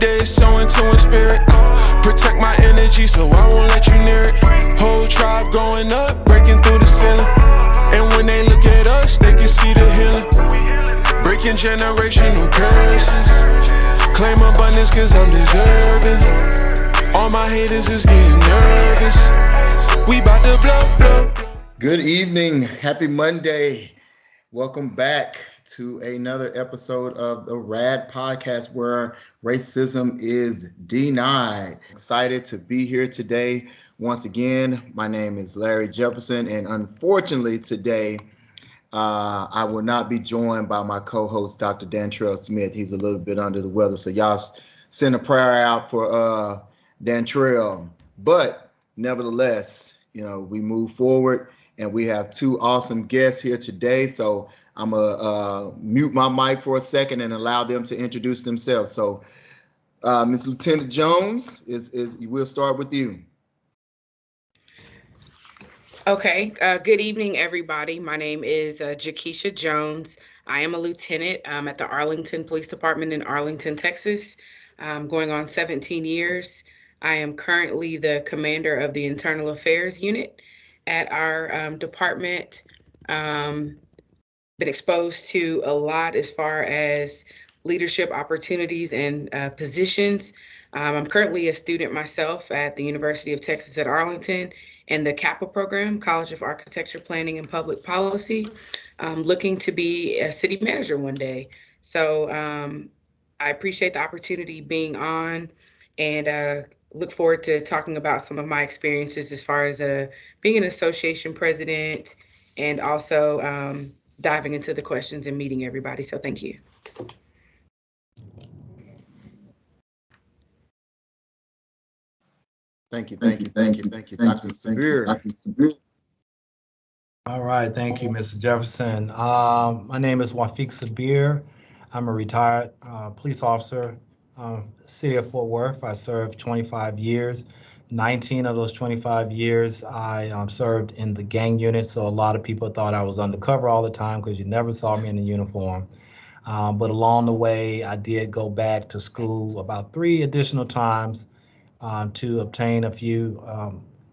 day, so into in spirit. Protect my energy, so I won't let you near it. Whole tribe going up, breaking through the ceiling. And when they look at us, they can see the healing. Breaking generational curses. Claim abundance cause I'm deserving. All my haters is getting nervous. We bout to blow. Good evening. Happy Monday. Welcome back to another episode of the RAD podcast where racism is denied. Excited to be here today. Once again, my name is Larry Jefferson, and unfortunately today, I will not be joined by my co-host, Dr. Dantrayl Smith. He's a little bit under the weather, so y'all send a prayer out for Dantrayl. But nevertheless, we move forward, and we have two awesome guests here today. So I'm gonna mute my mic for a second and allow them to introduce themselves. So, Ms. Lieutenant Jones, we'll start with you. Okay. Good evening, everybody. My name is Jakeisha Jones. I am a lieutenant at the Arlington Police Department in Arlington, Texas, going on 17 years. I am currently the commander of the Internal Affairs Unit at our department. Been exposed to a lot as far as leadership opportunities and positions. I'm currently a student myself at the University of Texas at Arlington in the CAPA program, College of Architecture, Planning, and Public Policy, looking to be a city manager one day. So I appreciate the opportunity being on and look forward to talking about some of my experiences as far as being an association president and also diving into the questions and meeting everybody. So thank you. Thank you, Dr. Sabir. All right, thank you, Mr. Jefferson. My name is Wafiq Sabir. I'm a retired police officer, City of Fort Worth. I served 25 years. 19 of those 25 years, I served in the gang unit, so a lot of people thought I was undercover all the time because you never saw me in a uniform. But along the way, I did go back to school about 3 additional times to obtain a few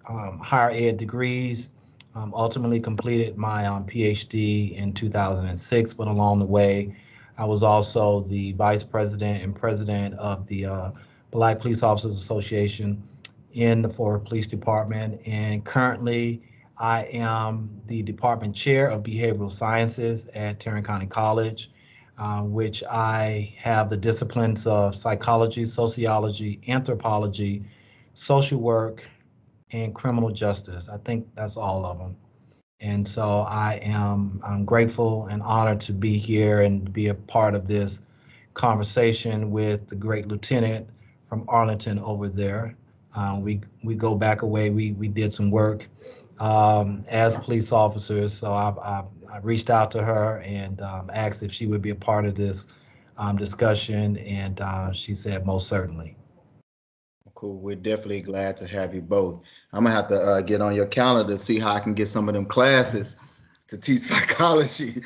higher ed degrees. Ultimately completed my PhD in 2006, but along the way, I was also the vice president and president of the Black Police Officers Association in the Fort Worth Police Department, and currently I am the department chair of behavioral sciences at Tarrant County College, which I have the disciplines of psychology, sociology, anthropology, social work, and criminal justice. I think that's all of them. And so I'm grateful and honored to be here and be a part of this conversation with the great lieutenant from Arlington over there. We go back a way. We did some work as police officers. So I reached out to her and asked if she would be a part of this discussion, and she said most certainly. Cool. We're definitely glad to have you both. I'm gonna have to get on your calendar to see how I can get some of them classes to teach psychology.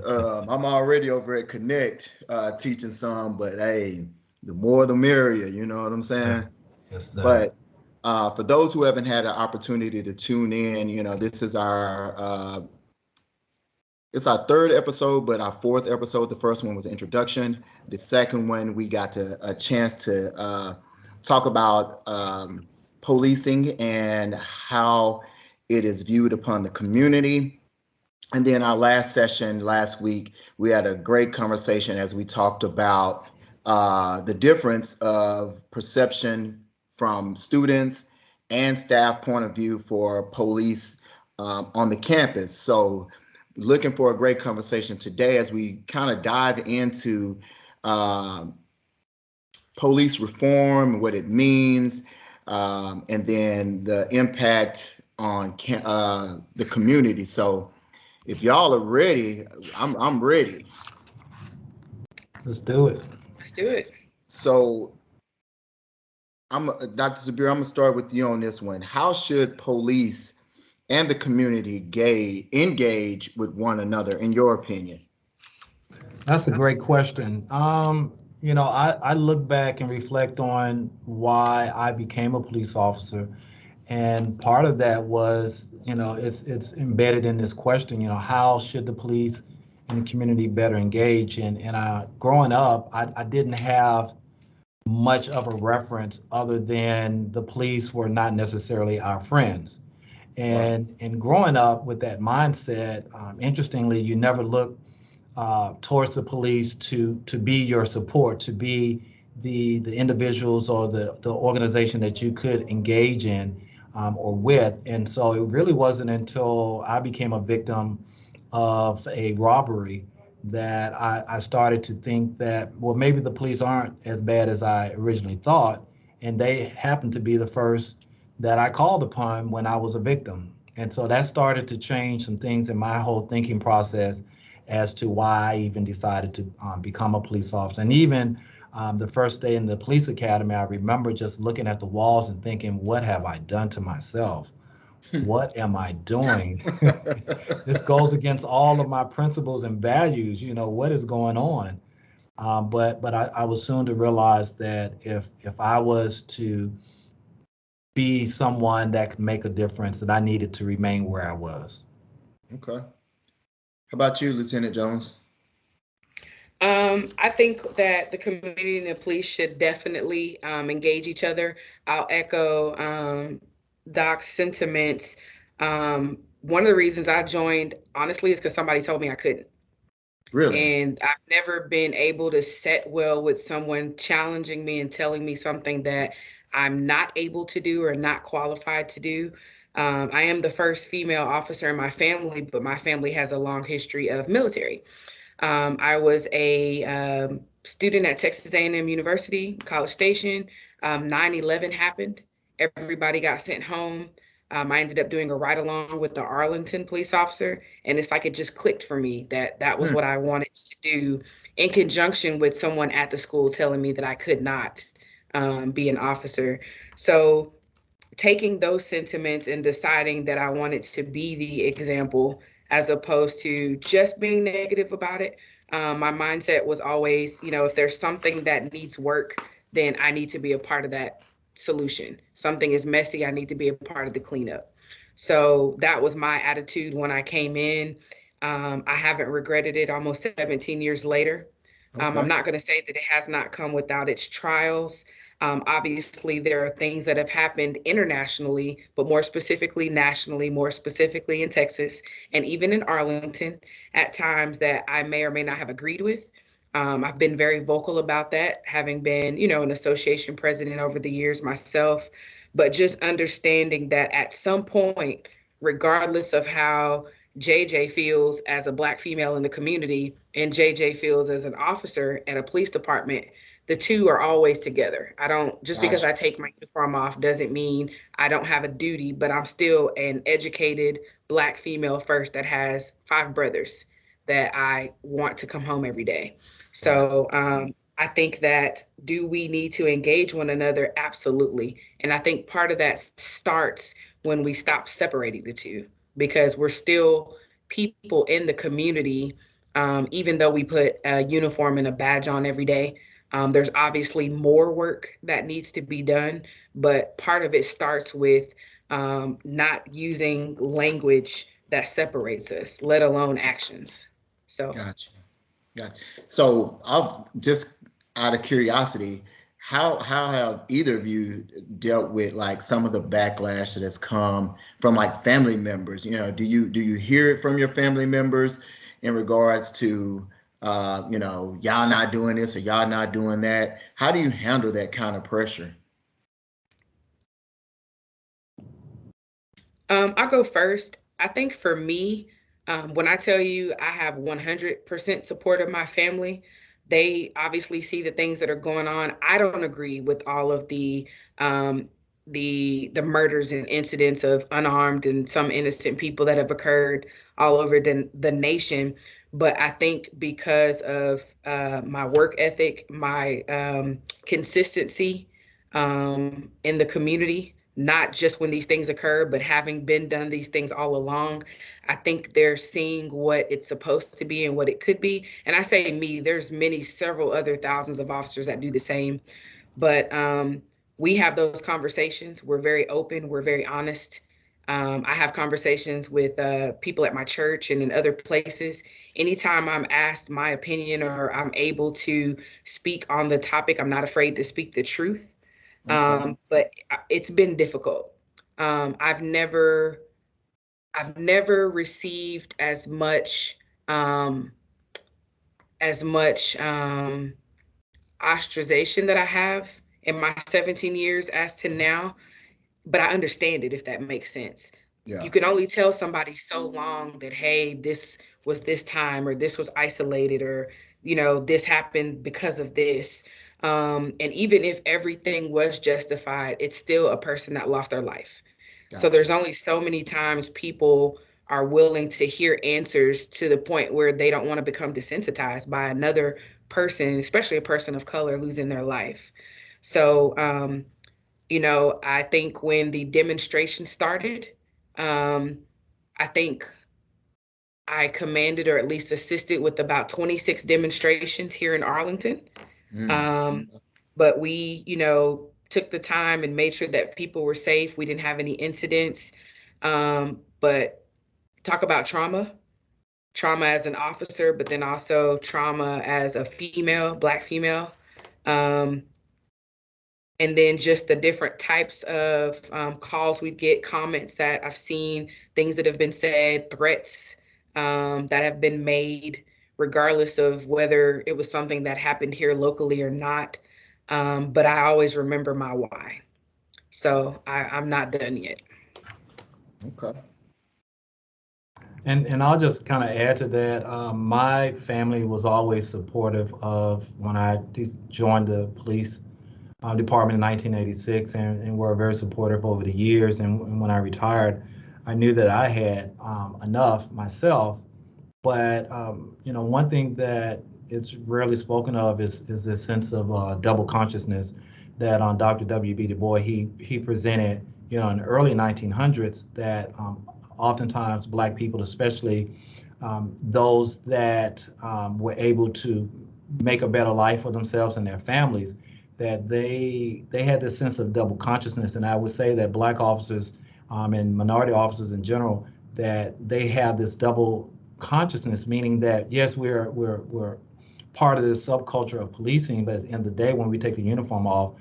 I'm already over at Connect teaching some, but hey, the more the merrier. You know what I'm saying? Yes, but for those who haven't had an opportunity to tune in, this is our it's our 3rd episode, but our 4th episode. The first one was introduction. The second one, we got a chance to talk about policing and how it is viewed upon the community. And then our last session last week, we had a great conversation as we talked about the difference of perception from students and staff point of view for police on the campus. So looking for a great conversation today as we kind of dive into police reform and what it means, and then the impact on the community. So if y'all are ready, I'm ready. Let's do it. Let's do it. So Dr. Sabir, I'm gonna start with you on this one. How should police and the community engage with one another, in your opinion? That's a great question. I look back and reflect on why I became a police officer. And part of that was, it's embedded in this question, how should the police and the community better engage? Growing up, I didn't have much of a reference other than the police were not necessarily our friends. Right. And growing up with that mindset, interestingly, you never look towards the police to be your support, to be the individuals or the organization that you could engage in or with. And so it really wasn't until I became a victim of a robbery that I started to think that, well, maybe the police aren't as bad as I originally thought. And they happened to be the first that I called upon when I was a victim. And so that started to change some things in my whole thinking process as to why I even decided to become a police officer. And even the first day in the police academy, I remember just looking at the walls and thinking, what have I done to myself? What am I doing? This goes against all of my principles and values. What is going on? But I was soon to realize that if I was to be someone that could make a difference, that I needed to remain where I was. Okay. How about you, Lieutenant Jones? I think that the community and the police should definitely engage each other. I'll echo Doc's sentiments. One of the reasons I joined, honestly, is because somebody told me I couldn't. Really? And I've never been able to set well with someone challenging me and telling me something that I'm not able to do or not qualified to do. I am the first female officer in my family, but my family has a long history of military. I was a student at Texas A&M University, College Station. 9/11 happened. Everybody got sent home. I ended up doing a ride along with the Arlington police officer, and it's like it just clicked for me that that was Hmm. what I wanted to do, in conjunction with someone at the school telling me that I could not be an officer. So taking those sentiments and deciding that I wanted to be the example as opposed to just being negative about it. My mindset was always, if there's something that needs work, then I need to be a part of that solution. Something is messy, I need to be a part of the cleanup. So that was my attitude when I came in. I haven't regretted it almost 17 years later. I'm Okay. not going to say that it has not come without its trials. Obviously, there are things that have happened internationally, but more specifically nationally, more specifically in Texas and even in Arlington at times that I may or may not have agreed with. I've been very vocal about that, having been, an association president over the years myself, but just understanding that at some point, regardless of how JJ feels as a Black female in the community and JJ feels as an officer at a police department, the two are always together. I don't, just because Gotcha. I take my uniform off doesn't mean I don't have a duty, but I'm still an educated Black female first that has 5 brothers that I want to come home every day. Right. So I think that, do we need to engage one another? Absolutely. And I think part of that starts when we stop separating the two, because we're still people in the community, even though we put a uniform and a badge on every day. There's obviously more work that needs to be done, but part of it starts with not using language that separates us, let alone actions. So, Gotcha. Gotcha. So I'll just out of curiosity, how have either of you dealt with like some of the backlash that has come from like family members? Do you hear it from your family members in regards to y'all not doing this or y'all not doing that? How do you handle that kind of pressure? I'll go first. I think for me, when I tell you I have 100% support of my family, they obviously see the things that are going on. I don't agree with all of um, the murders and incidents of unarmed and some innocent people that have occurred all over the nation. But I think because of my work ethic, my consistency in the community, not just when these things occur, but having been done these things all along, I think they're seeing what it's supposed to be and what it could be. And I say me, there's several other thousands of officers that do the same. But we have those conversations. We're very open. We're very honest. I have conversations with people at my church and in other places. Anytime I'm asked my opinion or I'm able to speak on the topic, I'm not afraid to speak the truth. Okay. But it's been difficult. I've never received um, as much ostracization that I have in my 17 years as to now, but I understand it, if that makes sense. Yeah. You can only tell somebody so long that, hey, this was this time, or this was isolated, or, this happened because of this. And even if everything was justified, it's still a person that lost their life. So Gotcha. there's only so many times people are willing to hear answers to the point where they don't want to become desensitized by another person, especially a person of color losing their life. So, I think when the demonstration started, um, I think I commanded or at least assisted with about 26 demonstrations here in Arlington. Mm. Um, but we, took the time and made sure that people were safe. We didn't have any incidents. But talk about trauma as an officer, but then also trauma as a female, Black female. Um, and then just the different types of calls we'd get, comments that I've seen, things that have been said, threats that have been made, regardless of whether it was something that happened here locally or not. But I always remember my why. So I'm not done yet. Okay. And I'll just kind of add to that. My family was always supportive of when I joined the police department in 1986, and were very supportive over the years. And when I retired, I knew that I had enough myself. But one thing that is rarely spoken of is this sense of double consciousness that on Dr. W.B. Du Bois he presented, in the early 1900s, that oftentimes Black people, especially those that were able to make a better life for themselves and their families, that they had this sense of double consciousness. And I would say that Black officers and minority officers in general, that they have this double consciousness, meaning that yes, we're part of this subculture of policing, but at the end of the day, when we take the uniform off,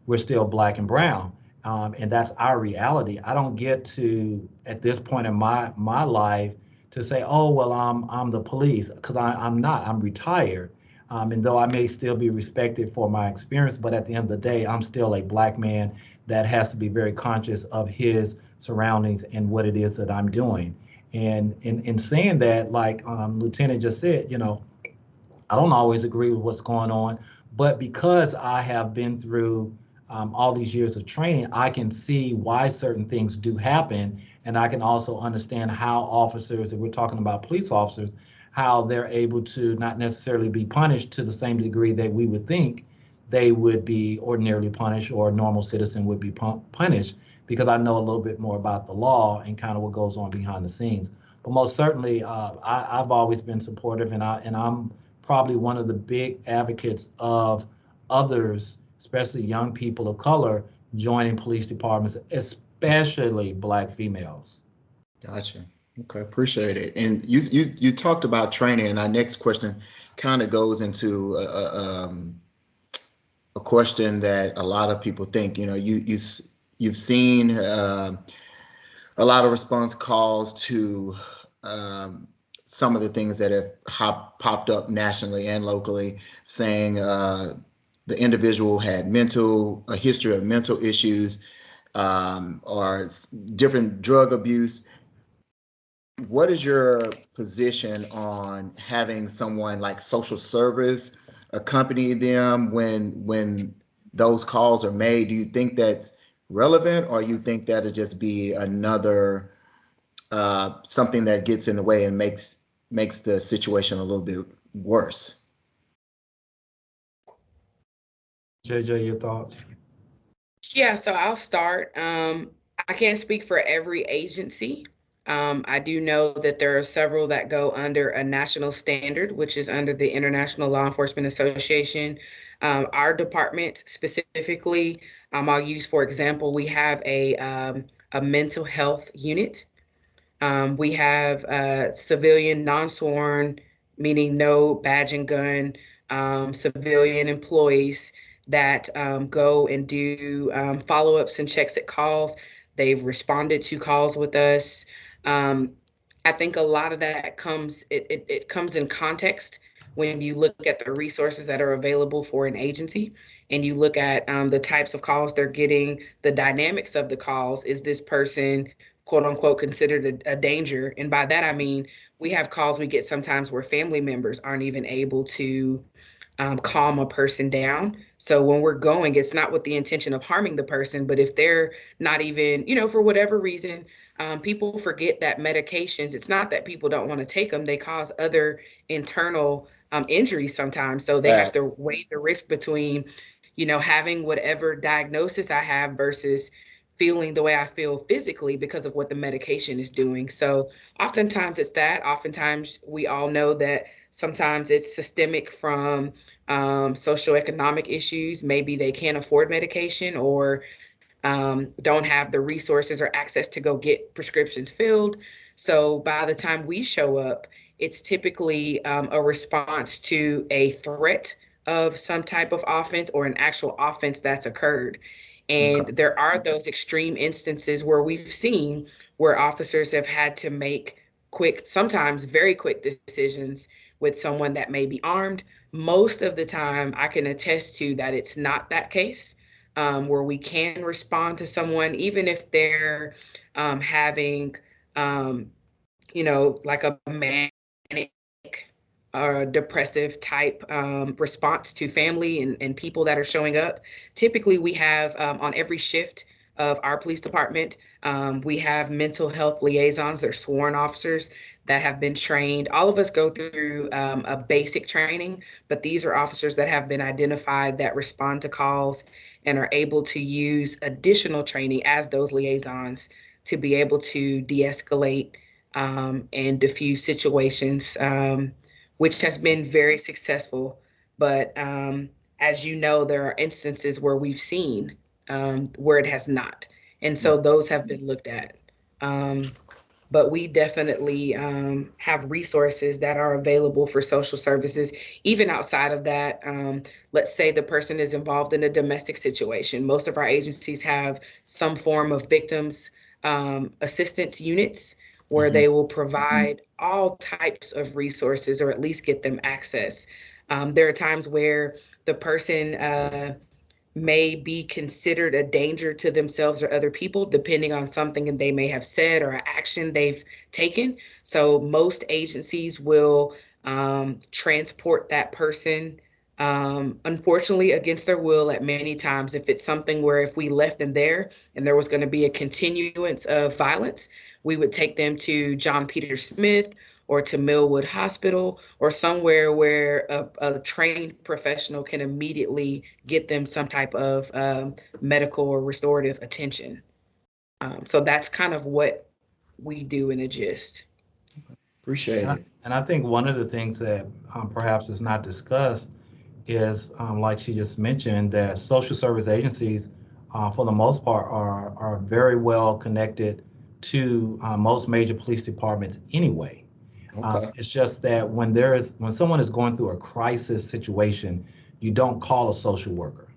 we're still Black and brown, and that's our reality. I don't get to, at this point in my life, to say, oh well, I'm the police, because I'm not. I'm retired. And though I may still be respected for my experience, but at the end of the day, I'm still a Black man that has to be very conscious of his surroundings and what it is that I'm doing. And in saying that, like Lieutenant just said, I don't always agree with what's going on, but because I have been through all these years of training, I can see why certain things do happen. And I can also understand how officers, if we're talking about police officers, how they're able to not necessarily be punished to the same degree that we would think they would be ordinarily punished, or a normal citizen would be punished, because I know a little bit more about the law and kind of what goes on behind the scenes. But most certainly, I've always been supportive, and I'm probably one of the big advocates of others, especially young people of color, joining police departments, especially Black females. Gotcha. Okay, appreciate it. And you talked about training, and our next question kind of goes into a question that a lot of people think. You've seen a lot of response calls to some of the things that have popped up nationally and locally, saying the individual had a history of mental issues, or different drug abuse. What is your position on having someone like social service accompany them when those calls are made? Do you think that's relevant, or you think that'll just be another something that gets in the way and makes the situation a little bit worse? JJ, your thoughts? Yeah, so I'll start. I can't speak for every agency. I do know that there are several that go under a national standard, which is under the International Law Enforcement Association. Our department specifically, I'll use for example, we have a mental health unit. We have civilian non-sworn, meaning no badge and gun, civilian employees that go and do follow-ups and checks at calls. They've responded to calls with us. Um, I think a lot of that it comes in context when you look at the resources that are available for an agency and you look at the types of calls they're getting, the dynamics of the calls. Is this person quote unquote considered a danger? And by that I mean we have calls we get sometimes where family members aren't even able to calm a person down. So when we're going, it's not with the intention of harming the person, but if they're not even, for whatever reason, people forget that medications, it's not that people don't want to take them, they cause other internal injuries sometimes. So they have to Facts. weigh the risk between, having whatever diagnosis I have versus feeling the way I feel physically because of what the medication is doing. So oftentimes it's that. Oftentimes we all know that sometimes it's systemic from socioeconomic issues. Maybe they can't afford medication or don't have the resources or access to go get prescriptions filled. So by the time we show up, it's typically a response to a threat of some type of offense or an actual offense that's occurred. And Okay. there are those extreme instances where we've seen where officers have had to make quick, sometimes very quick decisions with someone that may be armed. Most of the time, I can attest to that it's not that case, where we can respond to someone, even if they're having, um, like a manic or depressive type response to family and people that are showing up. Typically, we have on every shift of our police department, we have mental health liaisons. They're sworn officers that have been trained. All of us go through a basic training, but these are officers that have been identified that respond to calls and are able to use additional training as those liaisons to be able to de-escalate and diffuse situations, which has been very successful. But as you know, there are instances where we've seen where it has not. And so those have been looked at. But we definitely have resources that are available for social services. Even outside of that, let's say the person is involved in a domestic situation. Most of our agencies have some form of victims assistance units where Mm-hmm. they will provide all types of resources or at least get them access. There are times where the person may be considered a danger to themselves or other people, depending on something that they may have said or an action they've taken. So most agencies will transport that person, unfortunately, against their will at many times. If it's something where if we left them there and there was going to be a continuance of violence, we would take them to John Peter Smith or to Millwood Hospital or somewhere where a trained professional can immediately get them some type of medical or restorative attention. So that's kind of what we do in a gist. Appreciate And I, it. and I think one of the things that perhaps is not discussed is, like she just mentioned, that social service agencies, for the most part, are very well connected to most major police departments anyway. Okay. It's just that when someone is going through a crisis situation, you don't call a social worker.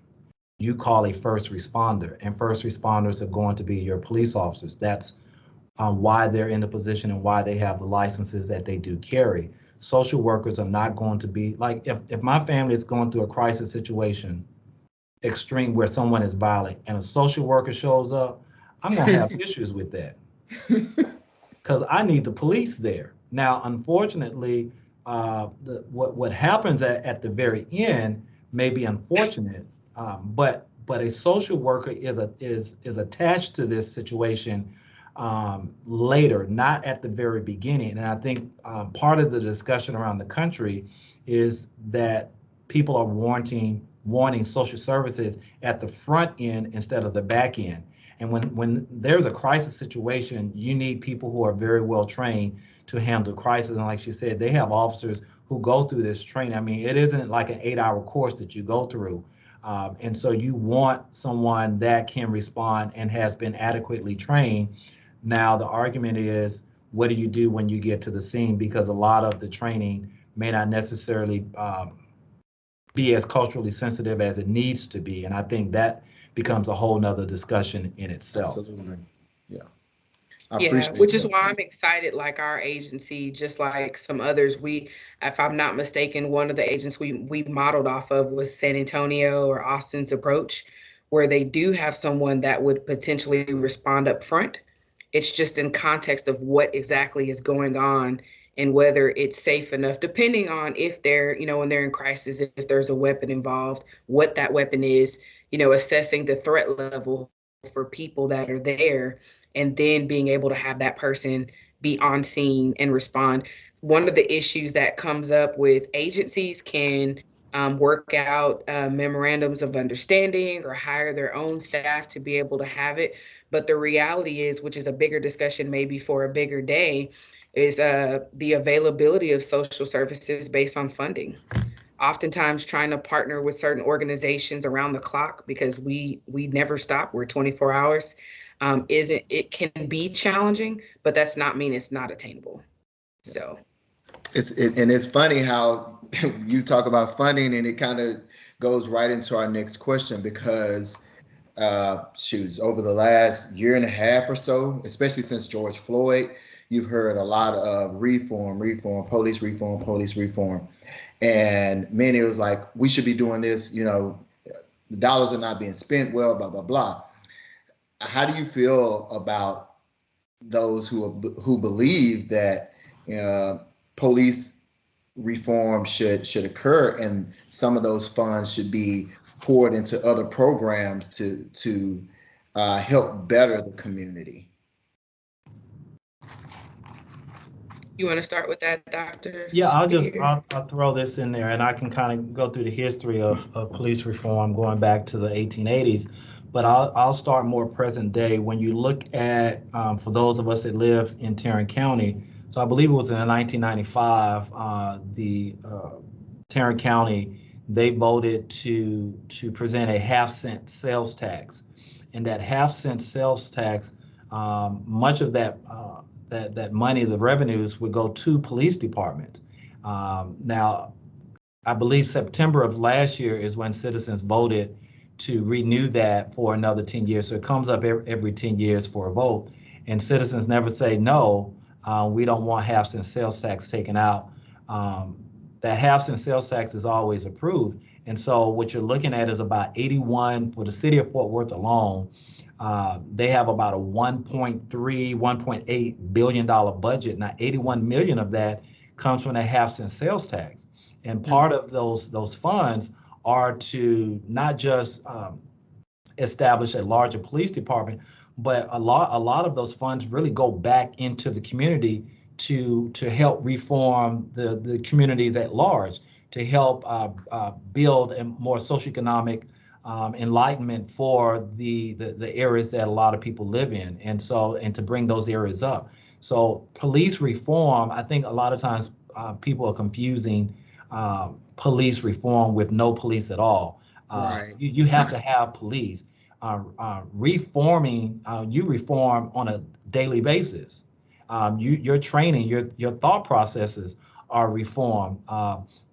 You call a first responder, and first responders are going to be your police officers. That's why they're in the position and why they have the licenses that they do carry. Social workers are not going to be like, if my family is going through a crisis situation, extreme, where someone is violent and a social worker shows up, I'm going to have issues with that because I need the police there. Now, unfortunately, what happens at the very end may be unfortunate, but a social worker is attached to this situation later, not at the very beginning. And I think part of the discussion around the country is that people are wanting wanting social services at the front end instead of the back end. And when there's a crisis situation, you need people who are very well trained to handle crisis. And like she said, they have officers who go through this training. I mean, it isn't like an 8-hour course that you go through. And so you want someone that can respond and has been adequately trained. Now, the argument is, what do you do when you get to the scene? Because a lot of the training may not necessarily be as culturally sensitive as it needs to be. And I think that becomes a whole nother discussion in itself. Absolutely. Yeah. Yeah, which is why I'm excited, like our agency, just like some others, if I'm not mistaken, one of the agents we modeled off of was San Antonio or Austin's approach, where they do have someone that would potentially respond up front. It's just in context of what exactly is going on and whether it's safe enough, depending on if they're, when they're in crisis, if there's a weapon involved, what that weapon is, assessing the threat level for people that are there, and then being able to have that person be on scene and respond. One of the issues that comes up with agencies can work out memorandums of understanding or hire their own staff to be able to have it. But the reality is, which is a bigger discussion maybe for a bigger day, is the availability of social services based on funding. Oftentimes trying to partner with certain organizations around the clock, because we never stop, we're 24 hours, it can be challenging, but that's not mean it's not attainable. So it's funny how you talk about funding, and it kind of goes right into our next question, because over the last year and a half or so, especially since George Floyd, you've heard a lot of police reform. And many was like, we should be doing this, the dollars are not being spent well, blah, blah, blah. How do you feel about those who believe that police reform should occur, and some of those funds should be poured into other programs to help better the community? You want to start with that, Dr.? Yeah, I'll throw this in there, and I can kind of go through the history of police reform going back to the 1880s. But I'll start more present day. When you look at, for those of us that live in Tarrant County, so I believe it was in 1995, the Tarrant County, they voted to present a 1/2-cent sales tax. And that 1/2-cent sales tax, much of that money, the revenues, would go to police departments. Now, I believe September of last year is when citizens voted to renew that for another 10 years. So it comes up every 10 years for a vote. And citizens never say, no, we don't want 1/2-cent sales tax taken out. That 1/2-cent sales tax is always approved. And so what you're looking at is about 81 for the city of Fort Worth alone. They have about a $1.8 billion budget. Now, 81 million of that comes from a 1/2-cent sales tax. And part of those funds are to not just establish a larger police department, but a lot of those funds really go back into the community to help reform the communities at large, to help build a more socioeconomic enlightenment for the areas that a lot of people live in, and to bring those areas up. So police reform, I think a lot of times people are confusing police reform with no police at all. Right. You have to have police. Reforming, you reform on a daily basis. Your training, your thought processes are reformed.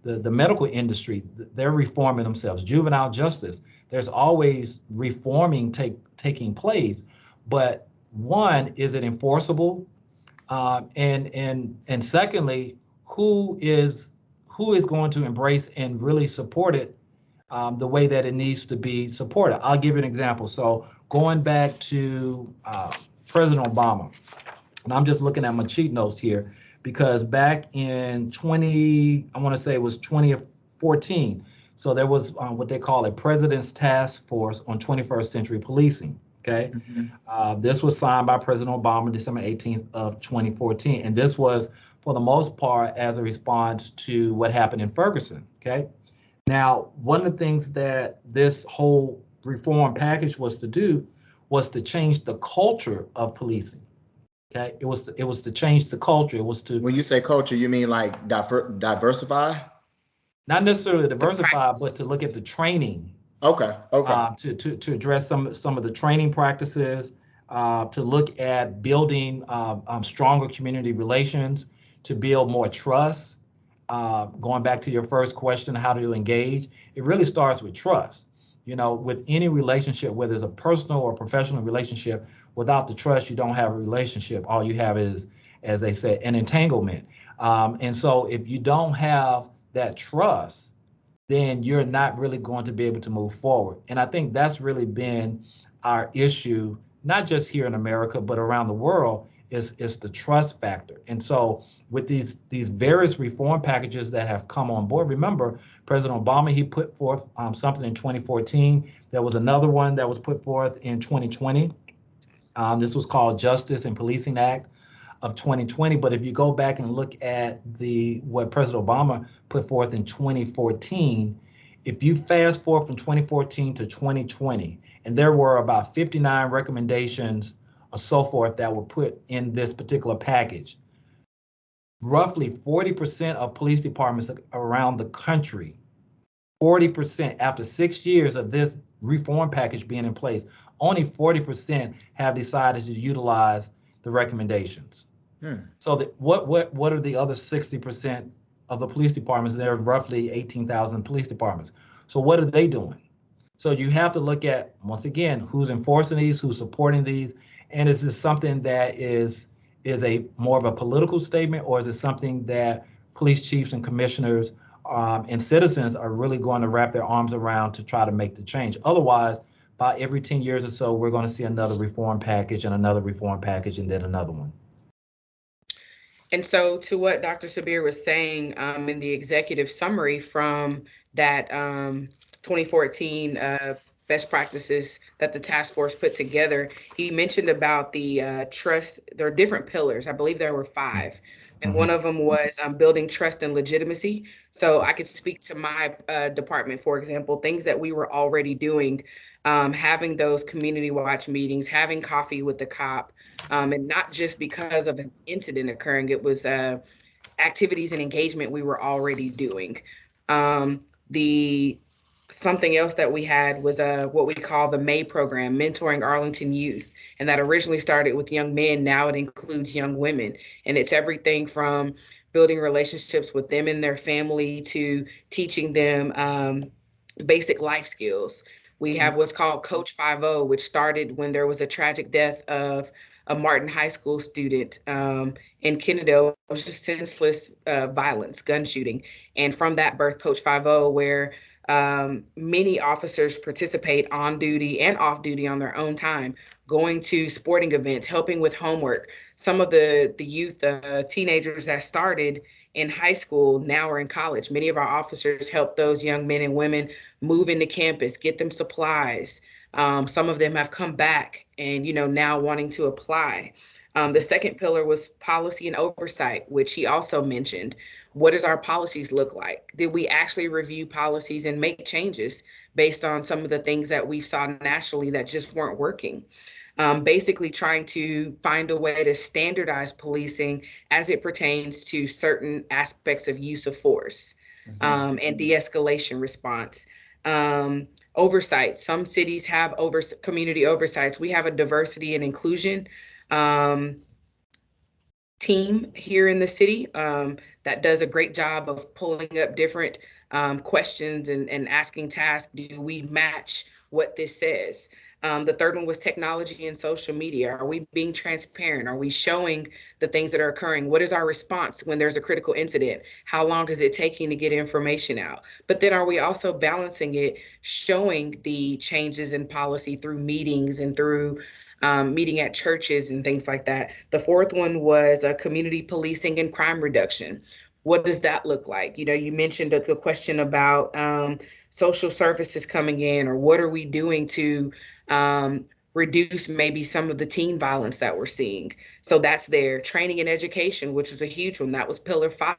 The medical industry, they're reforming themselves. Juvenile justice, there's always reforming taking place. But one, is it enforceable? And secondly, who is going to embrace and really support it the way that it needs to be supported? I'll give you an example. So going back to President Obama, and I'm just looking at my cheat notes here, because back in 2014, so there was what they call a President's Task Force on 21st Century Policing. Okay, this was signed by President Obama December 18th of 2014, and this was for the most part as a response to what happened in Ferguson. Okay, Now, one of the things that this whole reform package was to do was to change the culture of policing. Okay, it was to change the culture. It was to, When you say culture, you mean like diversify? not necessarily The diversify, but to look at the training, Okay. Okay. to address some of the training practices, to look at building stronger community relations, to build more trust. Going back to your first question, how do you engage? It really starts with trust. You know, with any relationship, whether it's a personal or professional relationship, without the trust, you don't have a relationship. All you have is, as they say, an entanglement. And so if you don't have that trust, then you're not really going to be able to move forward. And I think that's really been our issue, not just here in America, but around the world, is the trust factor. And so with these various reform packages that have come on board, remember President Obama, he put forth something in 2014. There was another one that was put forth in 2020. This was called Justice and Policing Act of 2020. But if you go back and look at what President Obama put forth in 2014, if you fast forward from 2014 to 2020, and there were about 59 recommendations or so forth that were put in this particular package, roughly 40% of police departments around the country, 40% after 6 years of this reform package being in place, only 40% have decided to utilize the recommendations. So what are the other 60% of the police departments? There are roughly 18,000 police departments. So what are they doing? So you have to look at, once again, who's enforcing these, who's supporting these, and is this something that is a more of a political statement, or is it something that police chiefs and commissioners and citizens are really going to wrap their arms around to try to make the change? Otherwise, by every 10 years or so, we're going to see another reform package and another reform package and then another one. And so, to what Dr. Sabir was saying in the executive summary from that 2014 best practices that the task force put together, he mentioned about the trust. There are different pillars. I believe there were 5. And one of them was building trust and legitimacy. So I could speak to my department, for example, things that we were already doing, having those community watch meetings, having coffee with the cop, and not just because of an incident occurring. It was activities and engagement we were already doing. The something else that we had was what we call the May program, mentoring Arlington youth. And that originally started with young men. Now it includes young women. And it's everything from building relationships with them and their family to teaching them basic life skills. We have what's called Coach 5-0, which started when there was a tragic death of a Martin High School student in Kennedale. It was just senseless violence, gun shooting. And from that birth, Coach 5-0, where many officers participate on duty and off duty on their own time, going to sporting events, helping with homework. Some of the youth, teenagers that started in high school now are in college. Many of our officers help those young men and women move into campus, get them supplies. Some of them have come back and, now wanting to apply. The second pillar was policy and oversight, which he also mentioned. What does our policies look like? Did we actually review policies and make changes based on some of the things that we saw nationally that just weren't working? Basically trying to find a way to standardize policing as it pertains to certain aspects of use of force and de-escalation response. Oversight. Some cities have community oversights. We have a diversity and inclusion team here in the city that does a great job of pulling up different questions and asking tasks. Do we match what this says? The third one was technology and social media. Are we being transparent? Are we showing the things that are occurring? What is our response when there's a critical incident? How long is it taking to get information out? But then are we also balancing it, showing the changes in policy through meetings and through meeting at churches and things like that? The fourth one was community policing and crime reduction. What does that look like? You mentioned the question about social services coming in, or what are we doing to reduce maybe some of the teen violence that we're seeing? So that's there. Training and education, which was a huge one. That was pillar 5.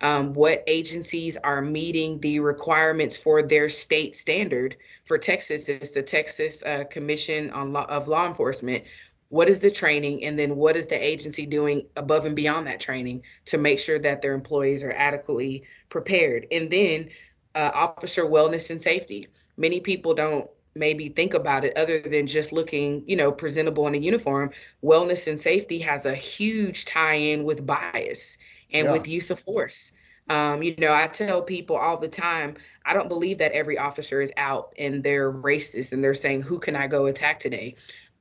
what agencies are meeting the requirements for their state standard. For Texas, it's the Texas Commission of Law Enforcement. What is the training, and then what is the agency doing above and beyond that training to make sure that their employees are adequately prepared? And then officer wellness and safety. Many people don't maybe think about it other than just looking, presentable in a uniform. Wellness and safety has a huge tie-in with bias and Yeah. with use of force. I tell people all the time, I don't believe that every officer is out and they're racist and they're saying, who can I go attack today?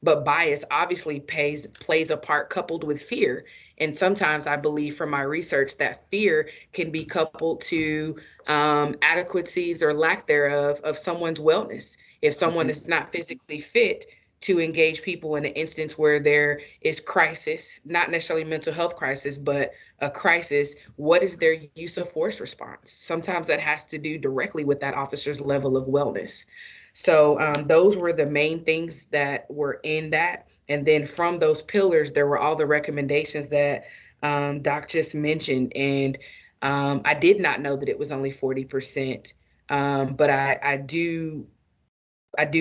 But bias obviously plays a part, coupled with fear. And sometimes I believe from my research that fear can be coupled to adequacies or lack thereof of someone's wellness. If someone is not physically fit to engage people in an instance where there is crisis, not necessarily mental health crisis, but a crisis, what is their use of force response? Sometimes that has to do directly with that officer's level of wellness. So those were the main things that were in that. And then from those pillars, there were all the recommendations that Doc just mentioned. And I did not know that it was only 40%. But I do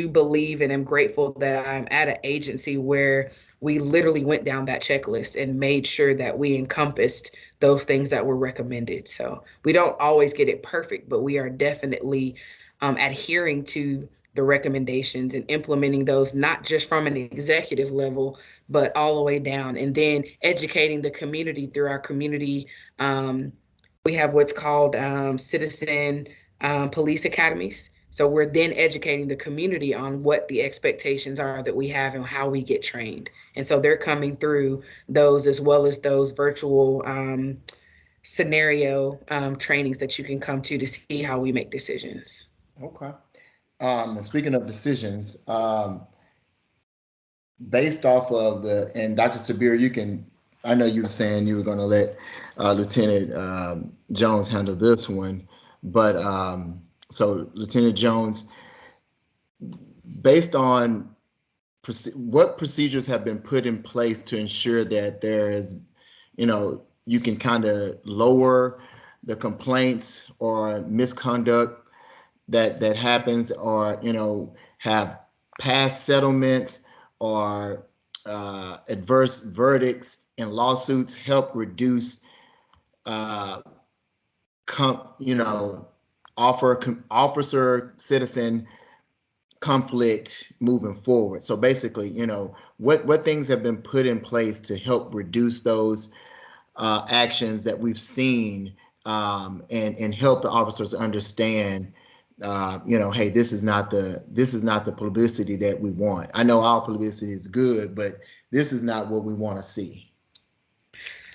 believe and am grateful that I'm at an agency where we literally went down that checklist and made sure that we encompassed those things that were recommended. So we don't always get it perfect, but we are definitely adhering to the recommendations and implementing those, not just from an executive level, but all the way down. And then educating the community through our community. We have what's called citizen police academies. So we're then educating the community on what the expectations are that we have and how we get trained. And so they're coming through those, as well as those virtual scenario trainings that you can come to see how we make decisions. Okay. And speaking of decisions, based off of and Dr. Sabir, I know you were saying you were going to let Lieutenant Jones handle this one, but so Lieutenant Jones, based on what procedures have been put in place to ensure that there is, you can kind of lower the complaints or misconduct that happens, or have past settlements or adverse verdicts and lawsuits help reduce officer citizen conflict moving forward. So basically, what things have been put in place to help reduce those actions that we've seen, and help the officers understand, hey, this is not the publicity that we want. I know our publicity is good, but this is not what we want to see.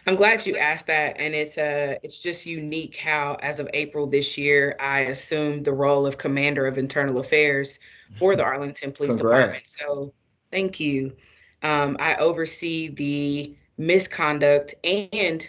I'm glad you asked that, and it's just unique how, as of April this year, I assumed the role of Commander of Internal Affairs for the Arlington Police Department. So, thank you. I oversee the misconduct and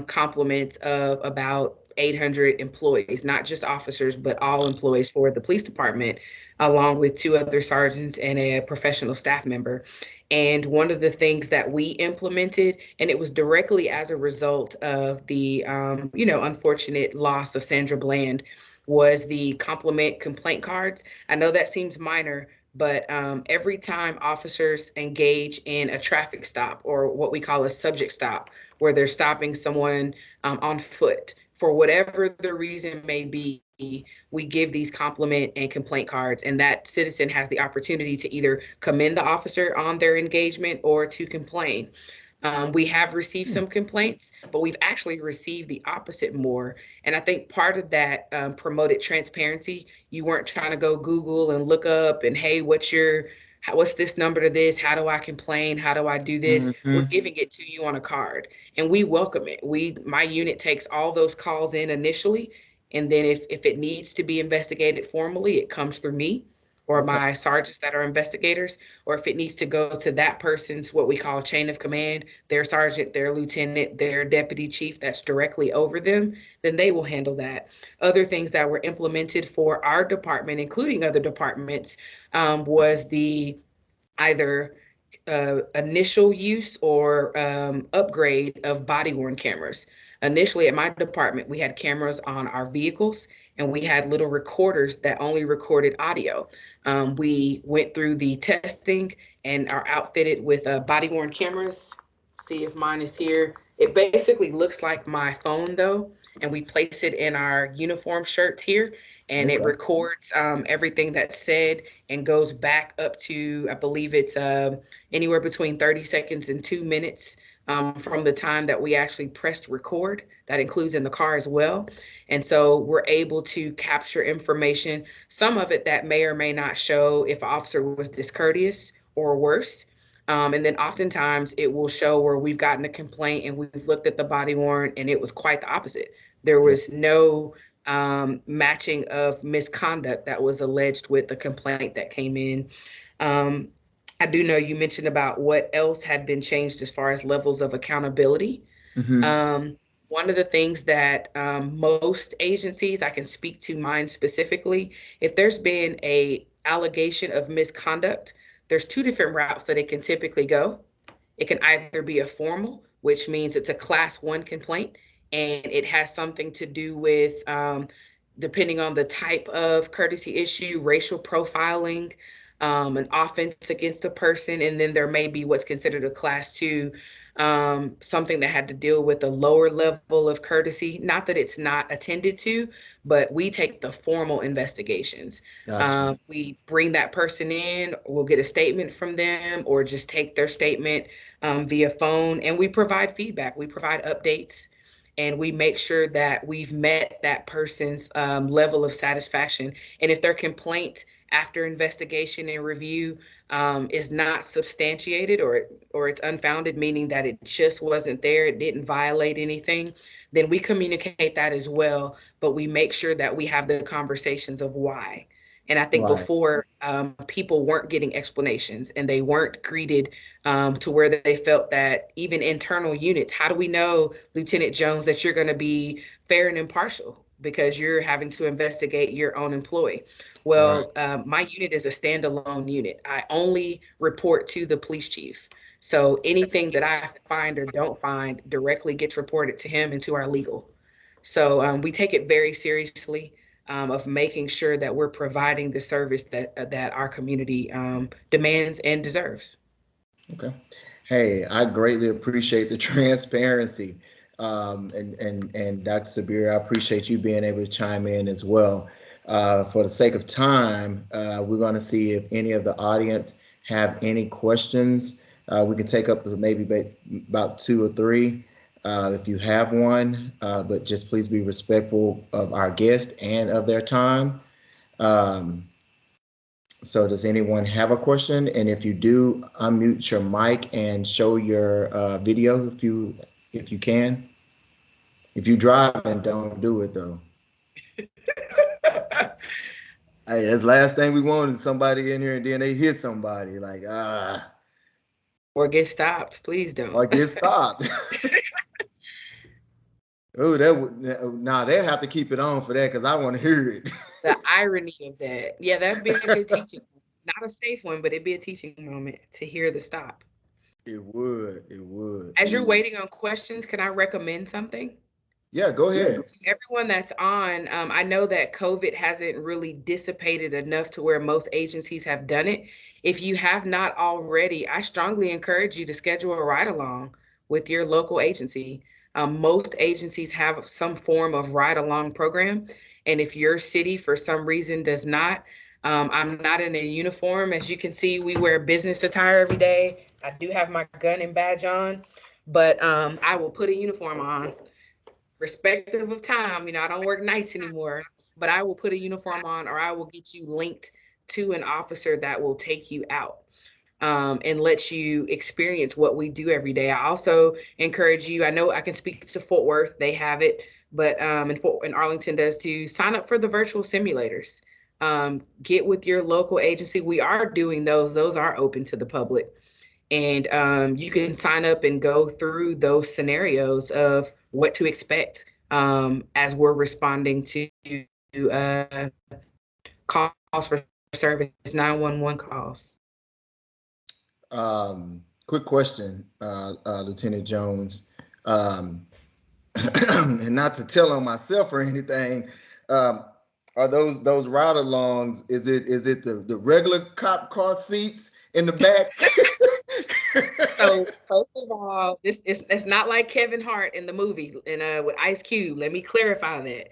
compliments of about 800 employees, not just officers, but all employees for the police department, along with 2 other sergeants and a professional staff member. And one of the things that we implemented, and it was directly as a result of the, unfortunate loss of Sandra Bland, was the compliment complaint cards. I know that seems minor, but every time officers engage in a traffic stop, or what we call a subject stop, where they're stopping someone on foot for whatever the reason may be, we give these compliment and complaint cards, and that citizen has the opportunity to either commend the officer on their engagement or to complain. We have received some complaints, but we've actually received the opposite more. And I think part of that promoted transparency. You weren't trying to go Google and look up and, hey, what's this number to this? How do I complain? How do I do this? Mm-hmm. We're giving it to you on a card, and we welcome it. My unit takes all those calls in initially, and then if it needs to be investigated formally, it comes through me or my sergeants that are investigators, or if it needs to go to that person's, what we call chain of command, their sergeant, their lieutenant, their deputy chief that's directly over them, then they will handle that. Other things that were implemented for our department, including other departments, was the either initial use or upgrade of body-worn cameras. Initially at my department, we had cameras on our vehicles and we had little recorders that only recorded audio. We went through the testing and are outfitted with body worn cameras. See if mine is here. It basically looks like my phone though, and we place it in our uniform shirts here, and it Okay. records everything that's said and goes back up to, I believe it's anywhere between 30 seconds and 2 minutes from the time that we actually pressed record. That includes in the car as well. And so we're able to capture information, some of it that may or may not show if an officer was discourteous or worse. And then oftentimes it will show where we've gotten a complaint and we've looked at the body worn and it was quite the opposite. There was no matching of misconduct that was alleged with the complaint that came in. I do know you mentioned about what else had been changed as far as levels of accountability. Mm-hmm. One of the things that most agencies, I can speak to mine specifically, if there's been a allegation of misconduct, there's two different routes that it can typically go. It can either be a formal, which means it's a class one complaint, and it has something to do with, depending on the type of courtesy issue, racial profiling, an offense against a person, and then there may be what's considered a class two, something that had to deal with a lower level of courtesy. Not that it's not attended to, but we take the formal investigations. Gotcha. We bring that person in, we'll get a statement from them, or just take their statement via phone, and we provide feedback. We provide updates, and we make sure that we've met that person's level of satisfaction. And if their complaint after investigation and review is not substantiated, or it's unfounded, meaning that it just wasn't there, it didn't violate anything, then we communicate that as well. But we make sure that we have the conversations of why. And I think Right. before, people weren't getting explanations and they weren't greeted to where they felt that even internal units, how do we know, Lieutenant Jones, that you're going to be fair and impartial because you're having to investigate your own employee? Right. Well, my unit is a standalone unit. I only report to the police chief. So anything that I find or don't find directly gets reported to him and to our legal. So we take it very seriously, of making sure that we're providing the service that our community demands and deserves. Okay. Hey, I greatly appreciate the transparency. And Dr. Sabir, I appreciate you being able to chime in as well. For the sake of time, we're going to see if any of the audience have any questions. We can take up maybe about two or three if you have one, but just please be respectful of our guest and of their time. So does anyone have a question? And if you do, unmute your mic and show your video if you can. If you drive, and don't do it though. Hey, that's the last thing we want is somebody in here and then they hit somebody like Or get stopped. Please or don't. get stopped. Oh, they'll have to keep it on for that because I want to hear it. The irony of that. Yeah, that'd be a good teaching. Not a safe one, but it'd be a teaching moment to hear the stop. It would. It would. As you're waiting on questions, can I recommend something? Yeah, go ahead. To everyone that's on, I know that COVID hasn't really dissipated enough to where most agencies have done it. If you have not already, I strongly encourage you to schedule a ride along with your local agency. Most agencies have some form of ride along program. And if your city for some reason does not, I'm not in a uniform. As you can see, we wear business attire every day. I do have my gun and badge on, but I will put a uniform on respective of time. I don't work nights anymore, but I will put a uniform on, or I will get you linked to an officer that will take you out, and let you experience what we do every day. I also encourage you, I know I can speak to Fort Worth, they have it, but in Arlington does too, sign up for the virtual simulators. Get with your local agency. We are doing those are open to the public. And you can sign up and go through those scenarios of what to expect, as we're responding to calls for service, 911 calls. Quick question, Lieutenant Jones. and not to tell on myself or anything, are those ride-alongs? Is it the regular cop car seats in the back? So first of all, this is it's not like Kevin Hart in the movie and with Ice Cube. Let me clarify that.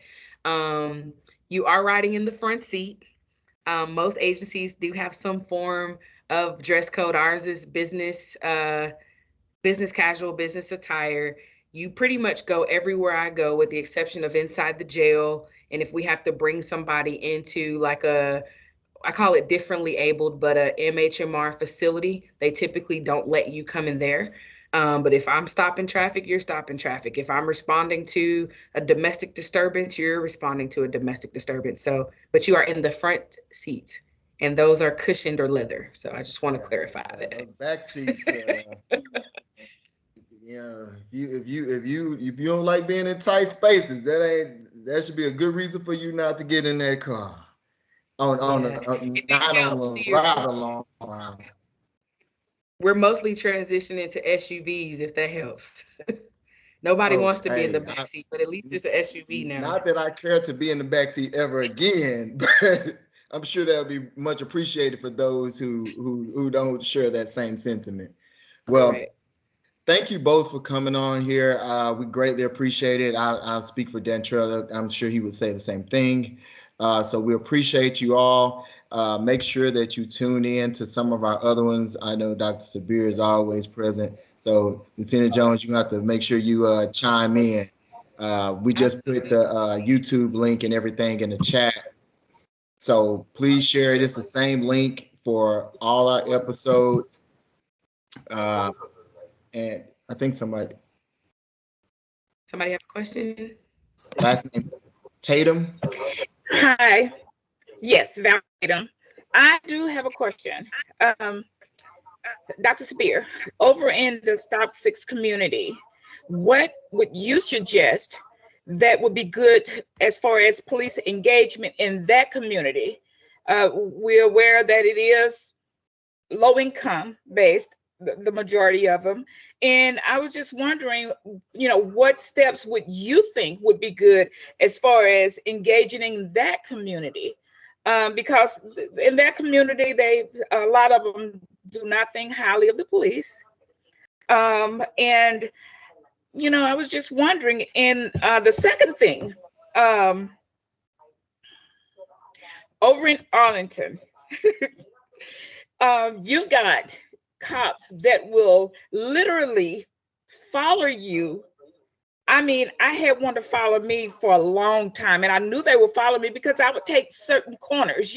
Um, you are riding in the front seat. Most agencies do have some form of dress code. Ours is business casual, business attire. You pretty much go everywhere I go, with the exception of inside the jail. And if we have to bring somebody into like I call it differently abled, but a MHMR facility, they typically don't let you come in there. But if I'm stopping traffic, you're stopping traffic. If I'm responding to a domestic disturbance, you're responding to a domestic disturbance. So, but you are in the front seat, and those are cushioned or leather. So I just want to clarify that. Those back seats. Yeah, if you don't like being in tight spaces, that should be a good reason for you not to get in that car. On Yeah. If it not on helps, a see, ride along. we're mostly transitioning to SUVs, if that helps. Nobody Oh, wants to be in the back seat, but at least it's an SUV now. Not that I care to be in the backseat ever again, but I'm sure that'll be much appreciated for those who don't share that same sentiment. Well, Correct. thank you both for coming on here. We greatly appreciate it. I'll speak for Dantrayl. I'm sure he would say the same thing. So we appreciate you all. Make sure that you tune in to some of our other ones. I know Dr. Sabir is always present. So Lieutenant Jones, you have to make sure you chime in. We just put the YouTube link and everything in the chat. So please share it. It's the same link for all our episodes. And I think somebody Somebody have a question? last name Tatum. Hi. Yes, Validum. I do have a question. Dr. Spear, over in the Stop Six community, what would you suggest that would be good as far as police engagement in that community? We're aware that it is low income based, the majority of them. And I was just wondering, what steps would you think would be good as far as engaging in that community? Because in that community, a lot of them do not think highly of the police. And I was just wondering. And the second thing, over in Arlington, you've got cops that will literally follow you. I mean, I had one to follow me for a long time, and I knew they would follow me because I would take certain corners,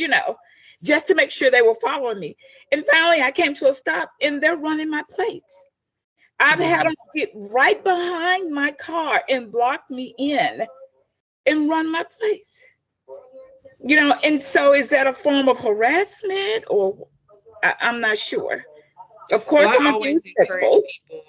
just to make sure they were following me. And finally, I came to a stop, and they're running my plates. I've had them get right behind my car and block me in and run my plates. And so is that a form of harassment, or I'm not sure. Of course, Well, I I'm always encourage people,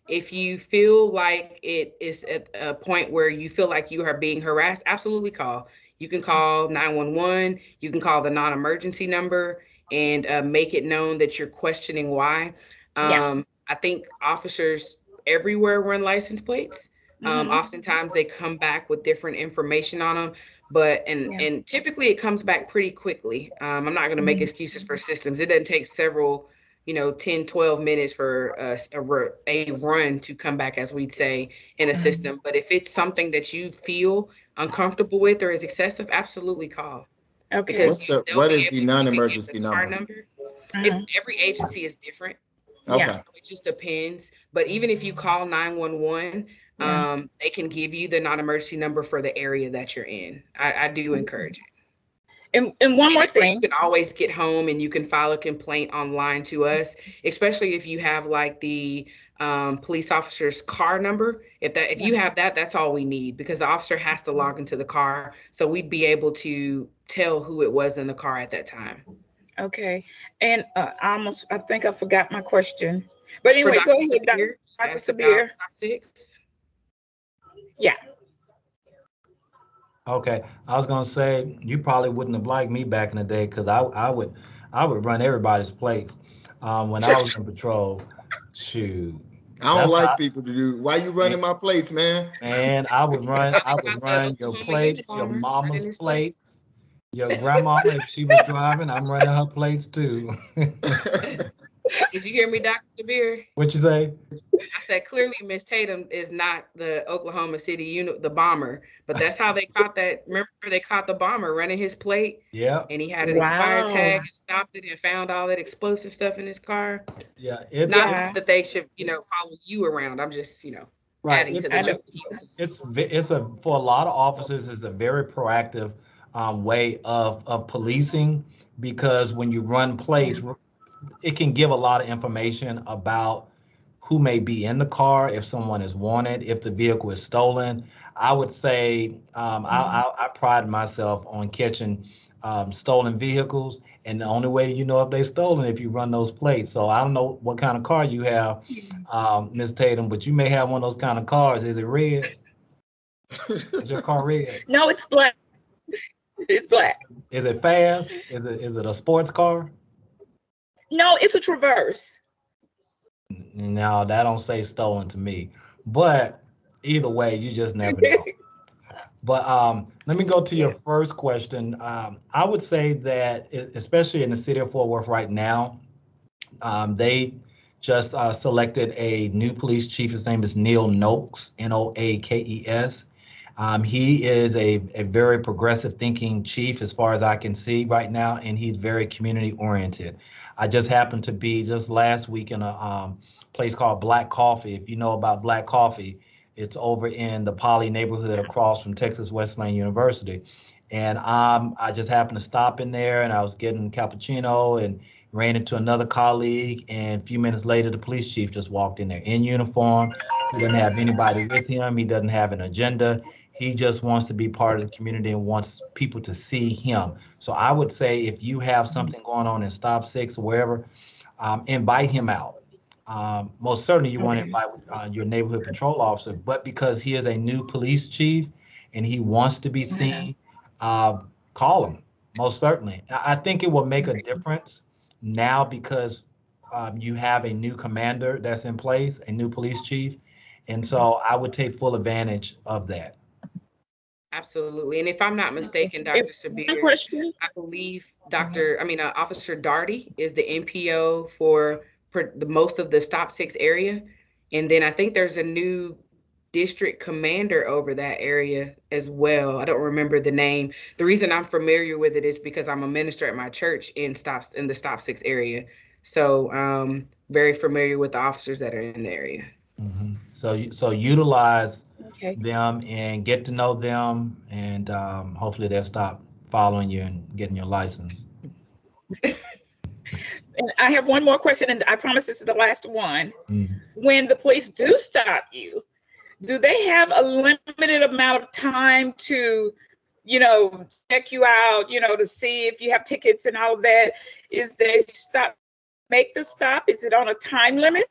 if you feel like it is at a point where you feel like you are being harassed, absolutely call. You can call 911. You can call the non-emergency number and make it known that you're questioning why. I think officers everywhere run license plates. Oftentimes they come back with different information on them, but and typically it comes back pretty quickly. I'm not going to make excuses for systems. It doesn't take several 10, 12 minutes for a run to come back, as we'd say, in a system. But if it's something that you feel uncomfortable with or is excessive, absolutely call. Okay. Because What is the non-emergency number? Every agency is different. Okay. It just depends. But even if you call 911, they can give you the non-emergency number for the area that you're in. I do encourage it. And one more thing. You can always get home and you can file a complaint online to us, especially if you have like the police officer's car number. If you have that, that's all we need, because the officer has to log into the car. So we'd be able to tell who it was in the car at that time. Okay. And I think I forgot my question. But anyway, go ahead, Dr. Sabir. Yeah. Okay, I was gonna say you probably wouldn't have liked me back in the day, because I would run everybody's plates when I was in patrol. Shoot, I don't That's like how, people to do. Why you running my plates, man? man, That's how I they would got the run your Oklahoma plates, your Unabomber running mama's his plate. plates, your grandmama, if she was driving, I'm running her plates too. Did you hear me, Dr. Sabir? What you say? I said clearly Miss Tatum is not the Oklahoma City unit, the bomber, but that's how they caught that. Remember, they caught the bomber running his plate, Yeah, and he had an expired tag Wow. and stopped it and found all that explosive stuff in his car. yeah, Not Yeah, that they should, follow you around. I'm just, right. adding to the I know. joke. He was, It's a for a lot of officers, it's a very proactive way of policing because when you run plates, it can give a lot of information about who may be in the car, if someone is wanted, if the vehicle is stolen. I would say I pride myself on catching stolen vehicles, and the only way you know if they're stolen if you run those plates. So I don't know what kind of car you have, Ms. Tatum, but you may have one of those kind of cars. Is it red? Is your car red? No, it's black. It's black. Is it fast? Is it a sports car? No, it's a Traverse. No, that don't say stolen to me. But either way, you just never know. But let me go to your first question. I would say that, especially in the city of Fort Worth right now, they just selected a new police chief. His name is Neil Noakes, Noakes. He is a very progressive thinking chief, as far as I can see right now, and he's very community oriented. I just happened to be just last week in a place called Black Coffee. If you know about Black Coffee, it's over in the Poly neighborhood across from Texas Wesleyan University. And I just happened to stop in there and I was getting cappuccino and ran into another colleague. And a few minutes later, the police chief just walked in there in uniform. He doesn't have anybody with him. He doesn't have an agenda. He just wants to be part of the community and wants people to see him. So I would say if you have something going on in Stop Six or wherever, invite him out. Most certainly you want to Okay. invite your neighborhood patrol officer, but because he is a new police chief and he wants to be seen, uh, call him. Most certainly. I think it will make a difference now because you have a new commander that's in place, a new police chief. And so I would take full advantage of that. absolutely. And if I'm not mistaken, If Dr. one Sabir, question. I believe Officer Darty is the NPO for the most of the Stop Six area. And then I think there's a new district commander over that area as well. I don't remember the name. The reason I'm familiar with it is because I'm a minister at my church in the Stop Six area. So very familiar with the officers that are in the area. So utilize Okay. them and get to know them, and hopefully they'll stop following you and getting your license. And I have one more question, and I promise this is the last one. Mhm. When the police do stop you, do they have a limited amount of time to, check you out, to see if you have tickets and all of that? Is they make the stop? Is it on a time limit?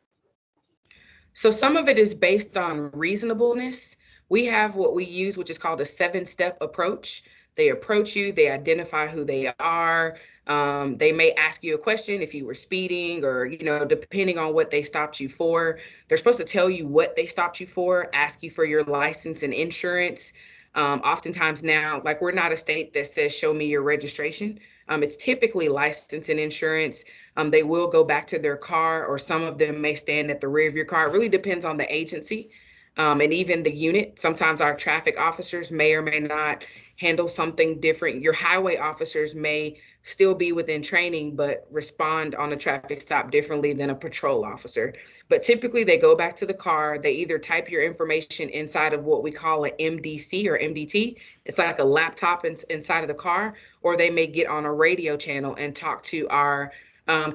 So some of it is based on reasonableness. We have what we use, which is called a 7-step approach. They approach you, they identify who they are. They may ask you a question if you were speeding or, depending on what they stopped you for. They're supposed to tell you what they stopped you for, ask you for your license and insurance. Oftentimes now, like we're not a state that says, show me your registration. It's typically license and insurance. They will go back to their car, or some of them may stand at the rear of your car. It really depends on the agency and even the unit. Sometimes our traffic officers may or may not handle something different. Your highway officers may still be within training, but respond on a traffic stop differently than a patrol officer. But typically they go back to the car. They either type your information inside of what we call an MDC or MDT. It's like a laptop inside of the car, or they may get on a radio channel and talk to our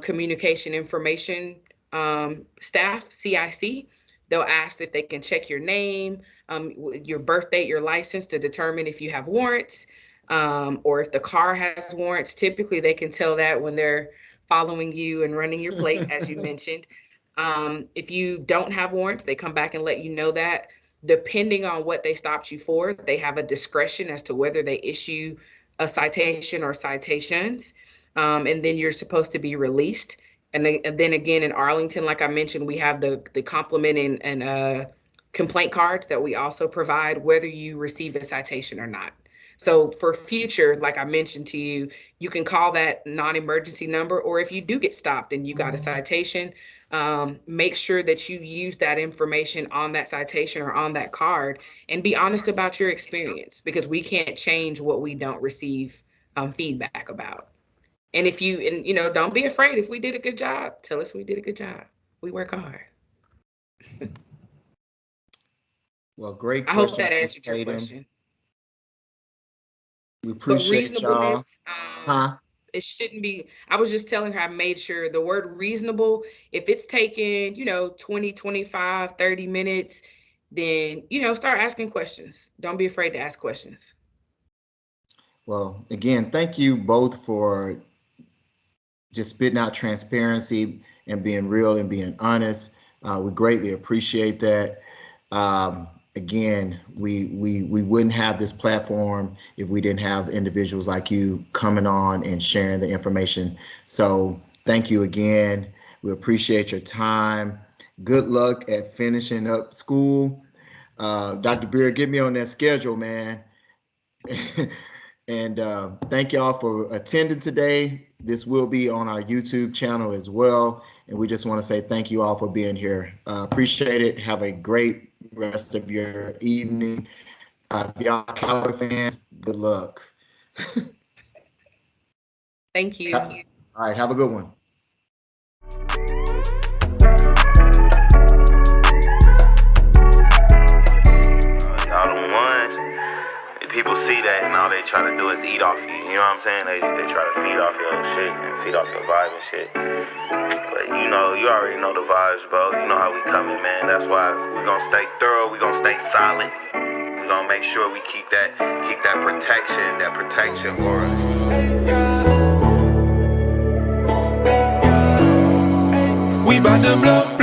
communication information staff, CIC. They'll ask if they can check your name, your birth date, your license to determine if you have warrants, or if the car has warrants. Typically, they can tell that when they're following you and running your plate, as you mentioned. If you don't have warrants, they come back and let you know that. Depending on what they stopped you for, they have a discretion as to whether they issue a citation or citations. And then you're supposed to be released And then again, in Arlington, like I mentioned, we have the compliment and complaint cards that we also provide, whether you receive a citation or not. So for future, like I mentioned to you, you can call that non-emergency number, or if you do get stopped and you got a citation, make sure that you use that information on that citation or on that card and be honest about your experience, because we can't change what we don't receive feedback about. And don't be afraid. If we did a good job, tell us we did a good job. We work hard. Well, great I question. hope that answered your question. We But appreciate y'all. reasonableness, Huh? it shouldn't be. I was just telling her, I made sure the word reasonable, if it's taking, 20, 25, 30 minutes, then, start asking questions. Don't be afraid to ask questions. Well, again, thank you both for just spitting out transparency and being real and being honest. We greatly appreciate that. Again, we wouldn't have this platform if we didn't have individuals like you coming on and sharing the information. So thank you again. We appreciate your time. Good luck at finishing up school. Dr. Beer, get me on that schedule, man. And thank y'all for attending today. This will be on our YouTube channel as well. And we just want to say thank you all for being here. Appreciate it. Have a great rest of your evening. If y'all Cowboy fans, good luck. Thank you. All right. Have a good one. Y'all the ones. People see that and all they try to do is eat off you. You know what I'm saying? They try to feed off your shit and feed off your vibe and shit. But you already know the vibes, bro. You know how we coming, man. That's why we gonna stay thorough. We gonna stay solid. We gonna make sure we keep that protection for us. We bout to blow.